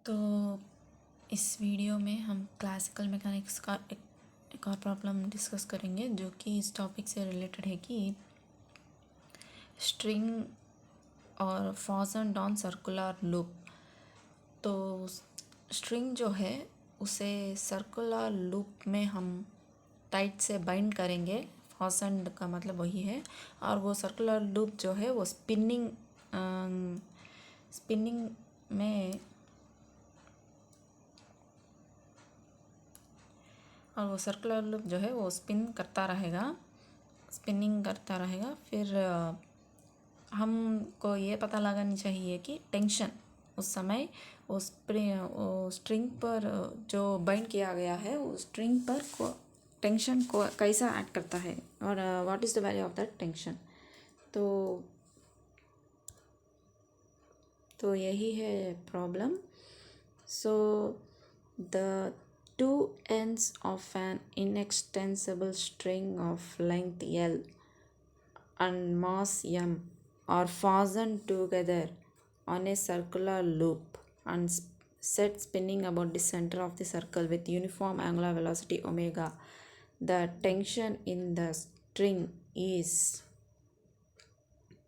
तो इस वीडियो में हम क्लासिकल मैकेनिक्स का एक और प्रॉब्लम डिस्कस करेंगे जो कि इस टॉपिक से रिलेटेड है कि स्ट्रिंग और फॉर्सन ऑन सर्कुलर लूप। तो स्ट्रिंग जो है उसे सर्कुलर लूप में हम टाइट से बाइंड करेंगे। फॉर्सन का मतलब वही है। और वो सर्कुलर लूप जो है वो स्पिनिंग में और वो सर्कुलर लूप जो है वो स्पिनिंग करता रहेगा। फिर हमको ये पता लगानी चाहिए कि टेंशन उस समय वो स्ट्रिंग पर जो बाइंड किया गया है वो स्ट्रिंग पर टेंशन को कैसा ऐड करता है और what is the value of that tension. तो यही है problem. So the two ends of an inextensible string of length L and mass m are fastened together on a circular loop and set spinning about the center of the circle with uniform angular velocity omega. The tension in the string is,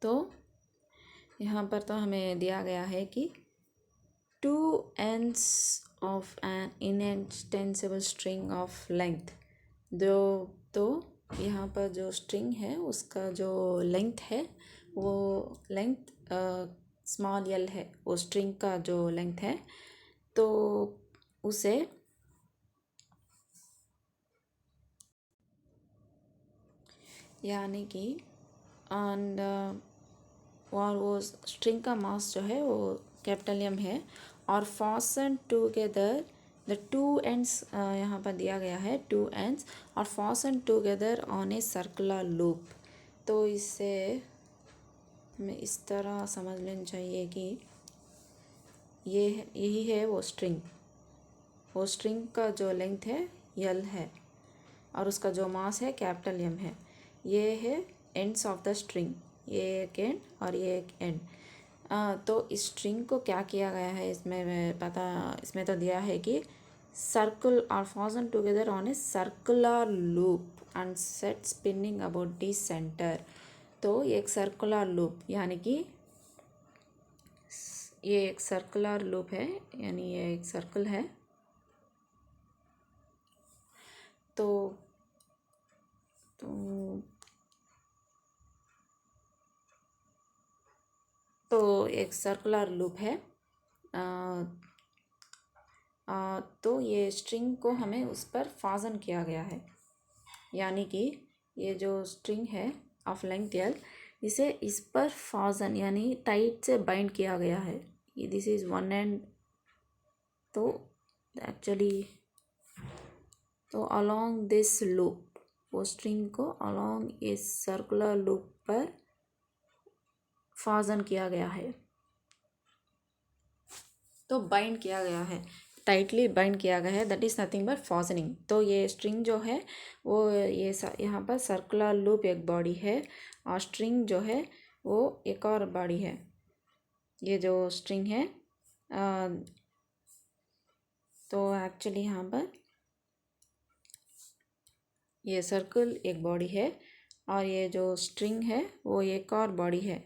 तो यहाँ पर तो हमें दिया गया है कि two ends of an inextensible string of length। तो यहाँ पर जो स्ट्रिंग है उसका जो लेंथ है वो लेंथ स्मॉल एल है। वो स्ट्रिंग का जो लेंथ है तो उसे यानी कि और वो स्ट्रिंग का मास जो है वो कैपिटल एम है और fasten together the two ends यहाँ पर दिया गया है टू एंड्स और fasten together on a circular loop. तो इससे हमें इस तरह समझ लेना चाहिए कि यही है वो स्ट्रिंग का जो लेंथ है यल है और उसका जो मास है कैपिटल एम है। ये है एंड्स ऑफ द स्ट्रिंग, ये एक एंड और ये एक एंड। तो इस स्ट्रिंग को क्या किया गया है इसमें तो दिया है कि circle are fasten together on a circular loop and set spinning about the centre. तो एक सर्कुलर लूप यानी कि ये एक सर्कुलर लूप है, यानी ये एक सर्कल है। तो एक सर्कुलर लूप है। तो ये स्ट्रिंग को हमें उस पर फास्टन किया गया है, यानी कि ये जो स्ट्रिंग है ऑफ लेंथ एल इसे इस पर फास्टन यानी टाइट से बाइंड किया गया है। This is one and. तो एक्चुअली तो अलोंग दिस लूप वो स्ट्रिंग को अलोंग इस सर्कुलर लूप पर फास्टन किया गया है, तो बाइंड किया गया है, टाइटली बाइंड किया गया है। That is nothing but fastening. तो ये स्ट्रिंग जो है वो यहाँ पर सर्कुलर लूप एक बॉडी है और स्ट्रिंग जो है वो एक और बॉडी है। ये जो स्ट्रिंग है तो एक्चुअली यहाँ पर ये सर्कल एक बॉडी है और ये जो स्ट्रिंग है वो एक और बॉडी है।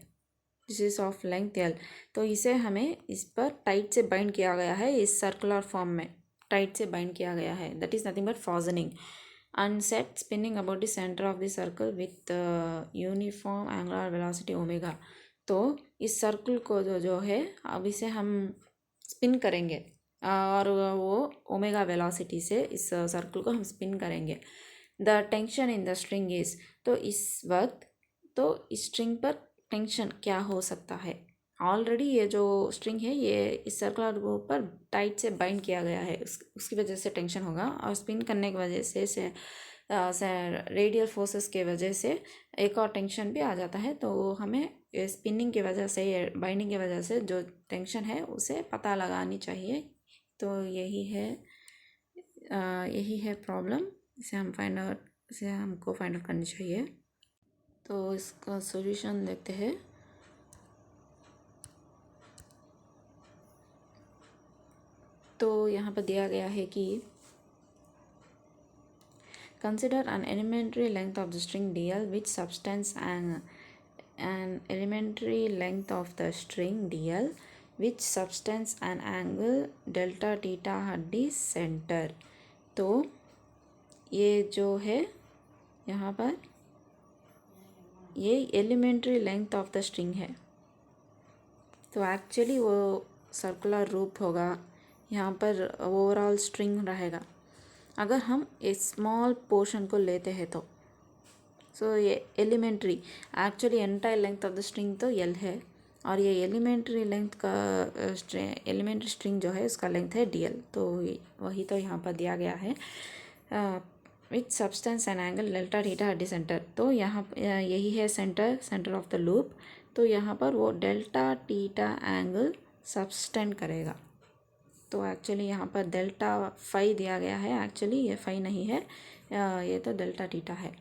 This is of length L. तो इसे हमें इस पर टाइट से बाइंड किया गया है, इस सर्कुलर फॉर्म में टाइट से बाइंड किया गया है। That is nothing but fastening and set spinning about the center of the circle with uniform angular velocity omega। तो इस सर्कल को जो है अब इसे हम स्पिन करेंगे और वो ओमेगा वेलोसिटी से इस सर्कल को हम स्पिन करेंगे। The tension in the string is, तो इस वक्त तो इस स्ट्रिंग पर टेंशन क्या हो सकता है। ऑलरेडी ये जो स्ट्रिंग है ये इस सर्कुलर लूप पर टाइट से बाइंड किया गया है, उसकी वजह से टेंशन होगा और स्पिन करने की वजह से रेडियल फोर्सेस के वजह से एक और टेंशन भी आ जाता है। तो हमें स्पिनिंग की वजह से बाइंडिंग की वजह से जो टेंशन है उसे पता लगानी चाहिए। तो यही है प्रॉब्लम। इसे हमको फाइंड आउट करनी चाहिए। तो इसका सॉल्यूशन देखते हैं। तो यहाँ पर दिया गया है कि consider an elementary length of the string dl which subtends an elementary length of the string dl which subtends an angle delta theta at the center। तो ये जो है यहाँ पर ये elementary length of the string है। तो actually वो सर्कुलर रूप होगा, यहाँ पर ओवरऑल स्ट्रिंग रहेगा। अगर हम एक स्मॉल पोर्शन को लेते हैं तो ये elementary actually entire length of the string तो एल है, और ये एलिमेंट्री लेंथ का एलिमेंट्री स्ट्रिंग जो है उसका लेंथ है डी एल। तो वही तो यहाँ पर दिया गया है with substance and angle delta theta at the centre. तो यहाँ यही है सेंटर ऑफ द लूप। तो यहाँ पर वो डेल्टा थीटा एंगल सब्सटेंड करेगा। तो एक्चुअली यहाँ पर डेल्टा फाई दिया गया है, एक्चुअली ये फाई नहीं है, ये तो डेल्टा थीटा है।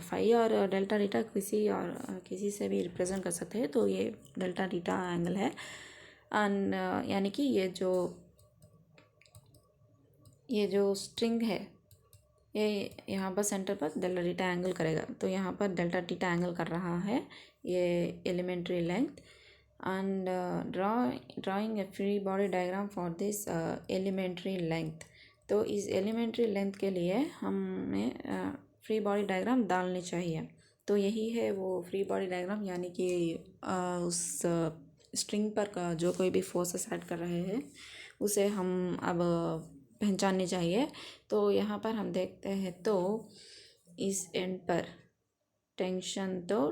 फाई और डेल्टा थीटा किसी से भी रिप्रेजेंट कर सकते हैं। तो ये डेल्टा थीटा एंगल है, एंड यानी कि ये जो स्ट्रिंग है ये यहाँ पर सेंटर पर डेल्टा थीटा एंगल करेगा। तो यहाँ पर डेल्टा थीटा एंगल कर रहा है ये elementary length. and drawing a free body diagram for this elementary length। तो इस elementary length के लिए हमें फ्री बॉडी डायग्राम डालनी चाहिए। तो यही है वो फ्री बॉडी डायग्राम, यानी कि उस स्ट्रिंग पर जो कोई भी फोर्सेस ऐड कर रहे हैं उसे हम अब पहचाननी चाहिए। तो यहाँ पर हम देखते हैं तो इस एंड पर टेंशन तो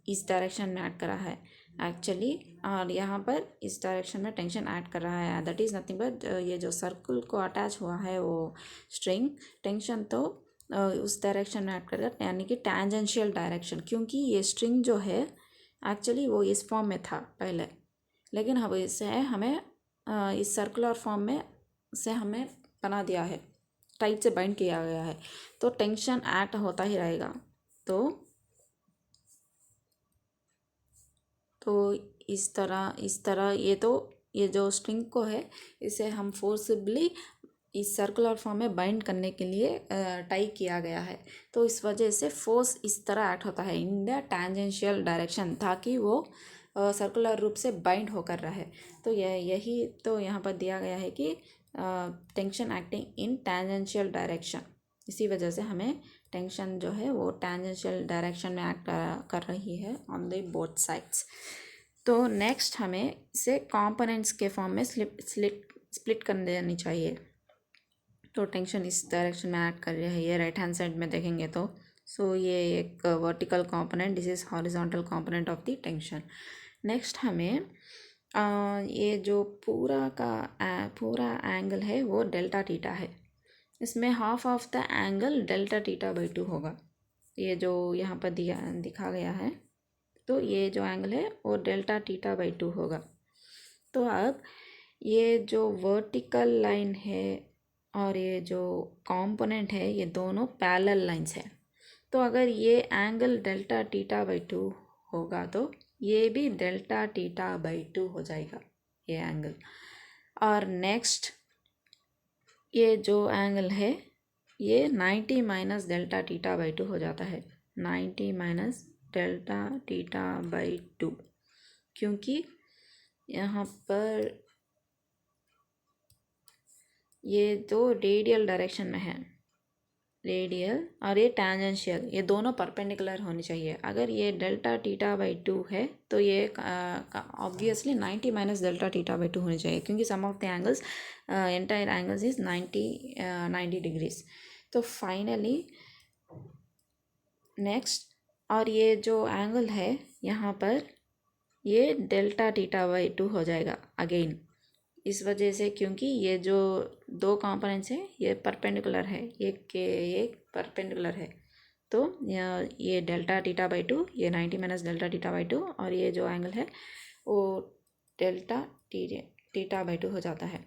इस डायरेक्शन में ऐड कर रहा है एक्चुअली, और यहाँ पर इस डायरेक्शन में टेंशन ऐड कर रहा है। दैट इज़ नथिंग बट ये जो सर्कल को अटैच हुआ है वो स्ट्रिंग टेंशन तो उस डायरेक्शन में ऐड करेगा, यानी कि टेंजेंशियल डायरेक्शन। क्योंकि ये स्ट्रिंग जो है एक्चुअली वो इस फॉर्म में था पहले, लेकिन अब इसे हमें इस सर्कुलर फॉर्म में से हमें बना दिया है, टाइट से बाइंड किया गया है। तो टेंशन ऐड होता ही रहेगा। तो इस तरह ये जो स्ट्रिंग को है इसे हम फोर्सिबली इस सर्कुलर फॉर्म में बाइंड करने के लिए टाई किया गया है। तो इस वजह से फोर्स इस तरह एक्ट होता है इन द टेंजेंशियल डायरेक्शन, ताकि वो सर्कुलर रूप से बाइंड होकर रहे। तो यही तो यहाँ पर दिया गया है कि tension acting in tangential direction, इसी वजह से हमें टेंशन जो है वो टेंजेंशियल डायरेक्शन में एक्ट कर रही है ऑन द बोथ साइड्स। तो नेक्स्ट हमें इसे कंपोनेंट्स के फॉर्म में स्प्लिट कर देनी चाहिए। तो टेंशन इस डायरेक्शन में एक्ट कर रही है, राइट हैंड साइड में देखेंगे तो ये एक vertical component, this is horizontal component of the tension. Next हमें ये जो पूरा एंगल है वो डेल्टा थीटा है। इसमें half of the angle delta theta by 2 होगा। ये जो यहाँ पर दिखा गया है, तो ये जो एंगल है वो डेल्टा थीटा बाई 2 होगा। तो अब ये जो वर्टिकल लाइन है और ये जो कंपोनेंट है ये दोनों पैरेलल लाइंस है। तो अगर ये एंगल डेल्टा थीटा बाई 2 होगा तो ये भी डेल्टा थीटा बाई 2 हो जाएगा ये एंगल। और नेक्स्ट ये जो एंगल है ये 90 माइनस डेल्टा थीटा बाई 2 हो जाता है, 90 माइनस डेल्टा थीटा बाई 2, क्योंकि यहाँ पर ये दो रेडियल डायरेक्शन में है, रेडियल और ये टैंजेंशियल, ये दोनों परपेंडिकुलर होनी चाहिए। अगर ये डेल्टा थीटा बाई 2 है तो ये obviously 90 minus delta theta by 2 होनी चाहिए, क्योंकि sum of the angles entire angles is 90 degrees. तो फाइनली नेक्स्ट, और ये जो एंगल है यहाँ पर ये डेल्टा थीटा बाई 2 हो जाएगा अगेन, इस वजह से क्योंकि ये जो दो कंपोनेंट्स हैं ये परपेंडिकुलर है, ये परपेंडिकुलर है। तो ये डेल्टा थीटा बाई 2, ये 90 माइनस डेल्टा थीटा बाई 2, और ये जो एंगल है वो डेल्टा थीटा बाई 2 हो जाता है।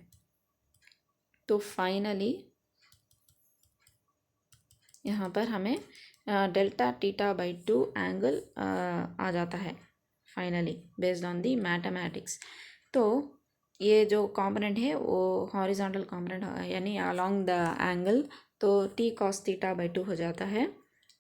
तो फाइनली यहाँ पर हमें डेल्टा थीटा बाई 2 एंगल आ जाता है finally based on the mathematics. तो ये जो कंपोनेंट है वो हॉरिजॉन्टल कंपोनेंट यानी अलोंग द एंगल, तो टी कॉस थीटा बाई 2 हो जाता है।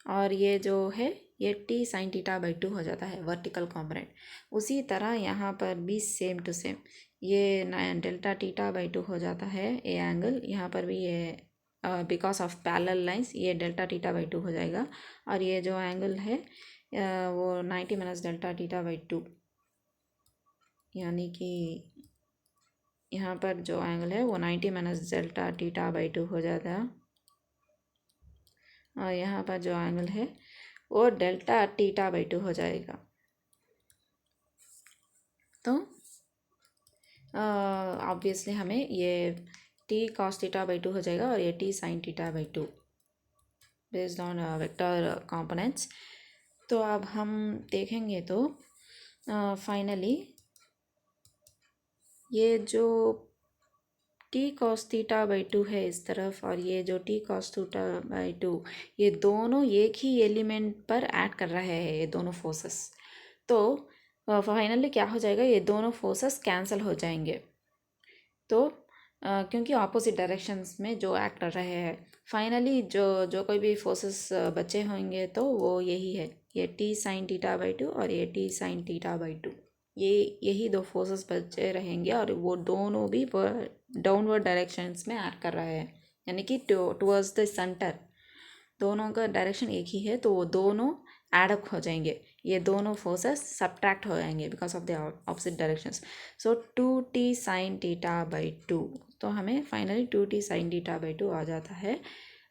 और ये जो है ये टी साइन थीटा बाई 2 हो जाता है वर्टिकल कंपोनेंट। उसी तरह यहाँ पर भी सेम टू सेम ये डेल्टा थीटा बाई 2 हो जाता है ये एंगल। यहाँ पर भी ये बिकॉज ऑफ पैरेलल लाइंस ये डेल्टा थीटा बाई 2 हो जाएगा। और ये जो एंगल है वो 90 माइनस डेल्टा थीटा बाई 2, यानी कि यहाँ पर जो एंगल है वो 90 माइनस डेल्टा थीटा बाई 2 हो जाता है। और यहाँ पर जो एंगल है वो डेल्टा थीटा बाई 2 हो जाएगा। तो ऑब्वियसली हमें ये टी कॉस थीटा बाई 2 हो जाएगा और ये T sign theta by 2 based on vector components. तो अब हम देखेंगे तो फाइनली ये जो टी कॉस थीटा बाई 2 है इस तरफ और ये जो टी कॉस थीटा बाई 2, ये दोनों एक ही एलिमेंट पर ऐड कर रहे हैं ये दोनों फोर्सेस। तो फाइनली क्या हो जाएगा, ये दोनों फोर्सेस कैंसिल हो जाएंगे। तो क्योंकि ऑपोजिट डायरेक्शंस में जो एक्ट कर रहे हैं, फाइनली जो जो कोई भी फोर्सेस बचे होंगे तो वो यही है, ये टी साइन थीटा बाई 2 और ये टी साइन थीटा बाई 2, ये यही दो फोर्सेस बचे रहेंगे। और वो दोनों भी डाउनवर्ड डायरेक्शंस में एक्ट कर रहे हैं, यानी कि टुवर्ड्स द सेंटर दोनों का डायरेक्शन एक ही है, तो वो दोनों एडअप हो जाएंगे, ये दोनों फोर्सेस सब्ट्रैक्ट हो जाएंगे because of the opposite directions. So 2t sign theta by 2, तो हमें finally 2t sign theta by 2 आ जाता है।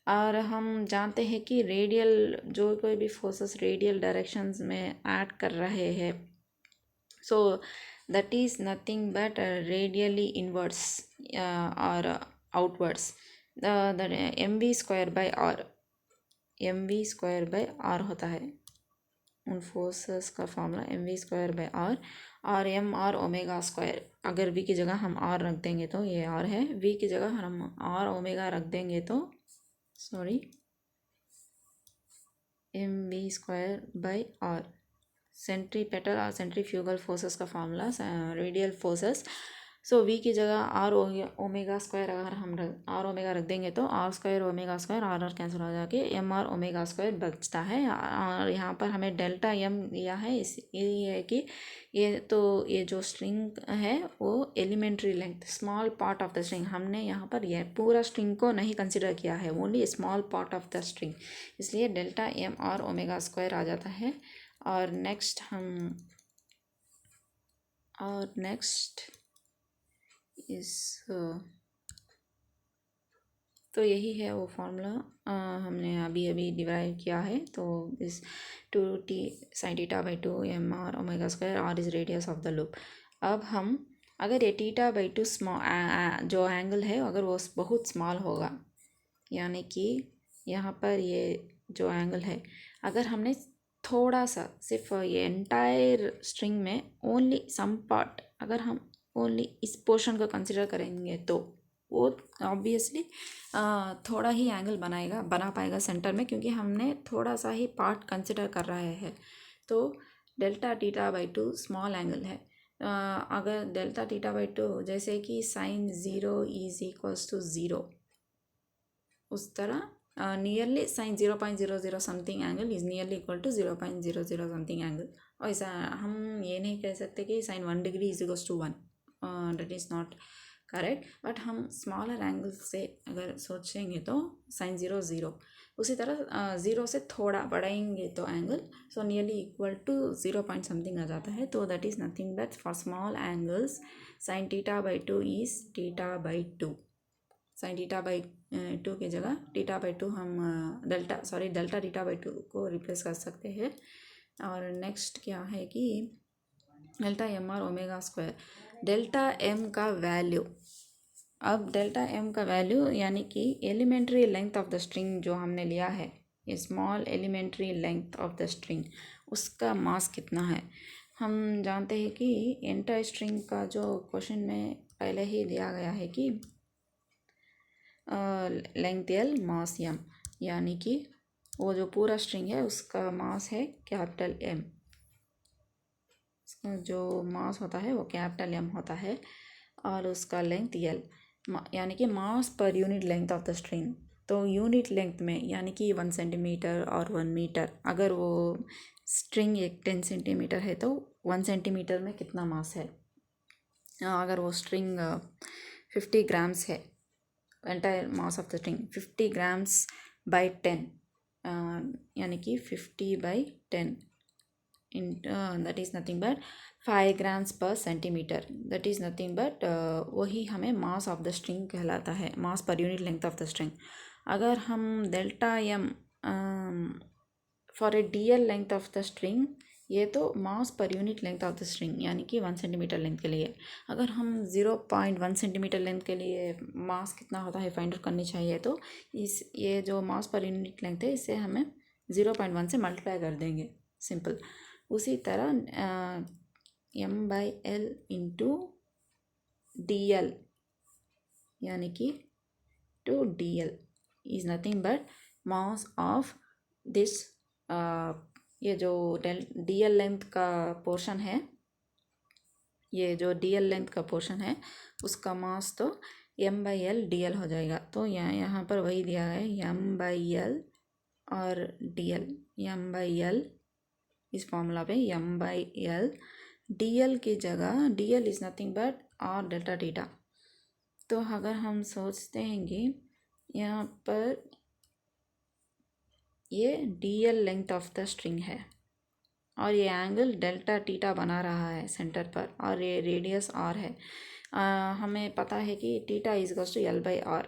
और हम जानते हैं कि रेडियल जो कोई भी फोर्सेस रेडियल डायरेक्शंस में ऐड कर रहे हैं, so that is nothing but radially inwards or outwards, the mv square by r, mv square by r होता है उन फोर्सेस का formula mv square by r। और एम आर ओमेगा स्क्वायर, अगर v की जगह हम r रख देंगे तो ये r है, v की जगह हम r ओमेगा रख देंगे तो sorry mv square by r centripetal और सेंट्रीफ्यूगल फोर्सेस का formula radial forces. So v की जगह आर ओमेगा स्क्वायर अगर हम आर ओमेगा रख देंगे तो R square omega square R cancel हो जाके एम आर ओमेगा स्क्वायर बचता है। और यहाँ पर हमें डेल्टा एम दिया है, इस ये है कि ये जो स्ट्रिंग है वो elementary length small part of the string, हमने यहाँ पर ये पूरा स्ट्रिंग को नहीं कंसिडर किया है, only small part of the string, इसलिए delta M R omega square आ जाता है। और नेक्स्ट इस तो यही है वो फॉर्मूला हमने अभी अभी डिराइव किया है। तो इस 2t sin theta by 2 M R omega square R is radius of the loop. अब हम अगर ये थीटा बाई 2 स्मॉल जो एंगल है अगर वो बहुत स्मॉल होगा, यानी कि यहाँ पर ये जो एंगल है अगर हमने थोड़ा सा सिर्फ ये एंटायर स्ट्रिंग में ओनली सम पार्ट अगर हम ओनली इस पोर्शन को कंसिडर करेंगे तो वो ऑब्वियसली थोड़ा ही एंगल बना पाएगा सेंटर में, क्योंकि हमने थोड़ा सा ही पार्ट कंसिडर कर रहे हैं। तो delta theta by 2 small angle है। अगर डेल्टा थीटा बाई 2 जैसे कि साइन 0 इज इक्वल्स टू 0, उस तरह nearly sine 0.00 something angle is nearly equal to 0.00 something angle. और ऐसा हम ये नहीं कह सकते कि sine 1 degree is equals to 1, that is not correct. But हम स्मॉलर एंगल से अगर सोचेंगे तो साइन 0 0, उसी तरह 0 से थोड़ा बढ़ाएंगे तो angle so nearly equal to 0 point something आ जाता है। तो that is nothing but for small angles sine theta by 2 is theta by 2, sine theta by 2 की जगह थीटा बाई 2 हम डेल्टा थीटा बाई 2 को रिप्लेस कर सकते हैं। और नेक्स्ट क्या है कि delta M R omega square, delta M का वैल्यू, अब डेल्टा एम का वैल्यू यानी कि elementary length of the string जो हमने लिया है, ये small elementary length of the string, उसका मास कितना है। हम जानते हैं कि एंटायर स्ट्रिंग का जो क्वेश्चन में पहले ही दिया गया है कि लेंथ एल मास एम, यानी कि वो जो पूरा स्ट्रिंग है उसका मास है कैपिटल एम, उसका जो मास होता है वो कैपिटल एम होता है। और उसका लेंथ एल, यानी कि mass per unit length of the string. तो यूनिट लेंथ में यानी कि 1 सेंटीमीटर और 1 मीटर, अगर वो स्ट्रिंग एक 10 सेंटीमीटर है तो 1 सेंटीमीटर में कितना मास है। अगर वो स्ट्रिंग 50 ग्राम्स है, entire mass of the string 50 grams by 10, यानी कि 50/10 in that is nothing but 5 grams per centimeter, that is nothing but वही हमें मास ऑफ द स्ट्रिंग कहलाता है, mass per unit length of the string. अगर हम delta M for a DL length of the string, ये तो mass per unit length of the string यानी कि 1 सेंटीमीटर लेंथ के लिए। अगर हम 0.1 सेंटीमीटर लेंथ के लिए मास कितना होता है फाइंड आउट करनी चाहिए, तो ये जो मास पर यूनिट लेंथ है इसे हमें 0.1 से मल्टीप्लाई कर देंगे, सिंपल। उसी तरह m/l इंटू DL, यानी कि two DL is nothing but mass of this, ये जो DL लेंथ का पोर्शन है, ये जो DL लेंथ का पोर्शन है उसका मास तो m/l DL हो जाएगा। तो यहाँ पर वही दिया है m/l और DL, m/l इस फॉर्मूला पे m/l, DL की जगह DL is nothing but r delta theta. तो अगर हम सोचते हैं कि यहाँ पर ये DL length of the string है और ये एंगल डेल्टा थीटा बना रहा है सेंटर पर, और ये रेडियस r है। हमें पता है कि theta is equals to L/r,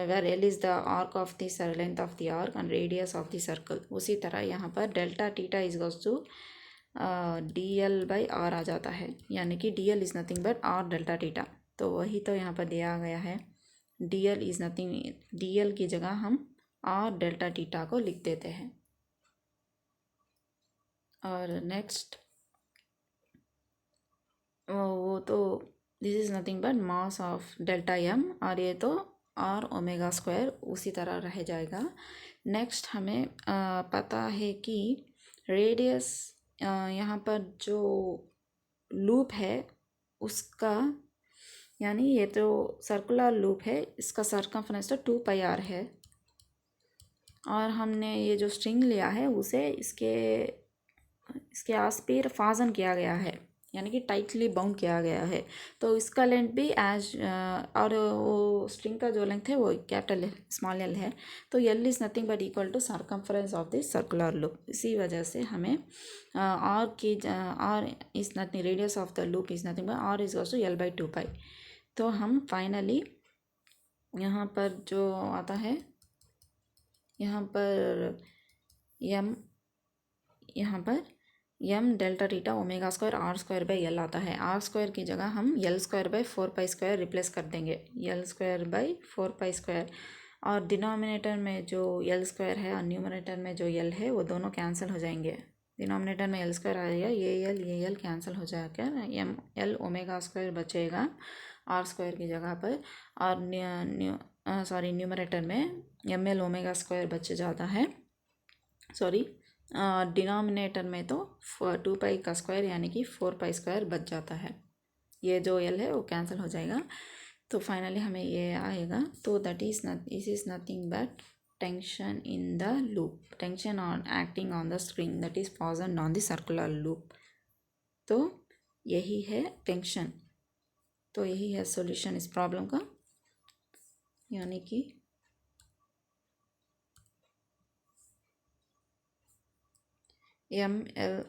where L is the arc of the length of the arc and radius of the circle। उसी तरह यहाँ पर delta theta is equals to DL/r आ जाता है, यानी कि DL is nothing but r delta theta. तो वही तो यहाँ पर दिया गया है, DL इज़ नथिंग, DL की जगह हम r डेल्टा थीटा को लिख देते हैं। और नेक्स्ट वो तो this is nothing but mass of delta m, और ये तो r ओमेगा स्क्वायर उसी तरह रह जाएगा। नेक्स्ट हमें पता है कि रेडियस, यहाँ पर जो लूप है उसका, यानी ये तो सर्कुलर लूप है, इसका सरकमफ्रेंस तो 2πr है, और हमने ये जो स्ट्रिंग लिया है उसे इसके आस पर फाजन किया गया है, यानी कि टाइटली बाउंड किया गया है। तो इसका लेंथ भी एज, और वो स्ट्रिंग का जो लेंथ है वो कैपिटल स्मॉल l है, तो L is nothing but equal to circumference of this circular loop. इसी वजह से हमें r is nothing, radius of the loop is nothing but r is equal to L/2π। तो हम फाइनली यहाँ पर जो आता है, यहाँ पर m delta theta omega square r²/l आता है। r² की जगह हम L²/4π² रिप्लेस कर देंगे, L²/4π², और डिनोमिनेटर में जो L² है और न्यूमरेटर में जो L है वो दोनों कैंसिल हो जाएंगे। डिनोमिनेटर में L² आएगा, ये L कैंसिल हो जाकर L ओमेगा स्क्वायर बचेगा r² की जगह पर, और न्यूमरेटर में ML ओमेगा स्क्वायर बच जाता है, सॉरी डिनोमिनेटर में तो 2π का स्क्वायर यानी कि 4π² बच जाता है। ये जो L है वो कैंसिल हो जाएगा। तो फाइनली हमें ये आएगा, तो that is this is nothing but tension in the loop, tension on acting on the string that is फाजन ऑन द सर्कुलर लूप। तो यही है टेंशन, तो यही है सॉल्यूशन इस प्रॉब्लम का, यानी कि ML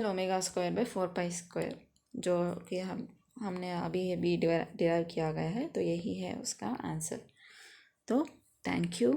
ओमेगा स्क्वायर/4π², जो कि हमने अभी डिराइव किया गया है, तो यही है उसका आंसर। तो थैंक यू।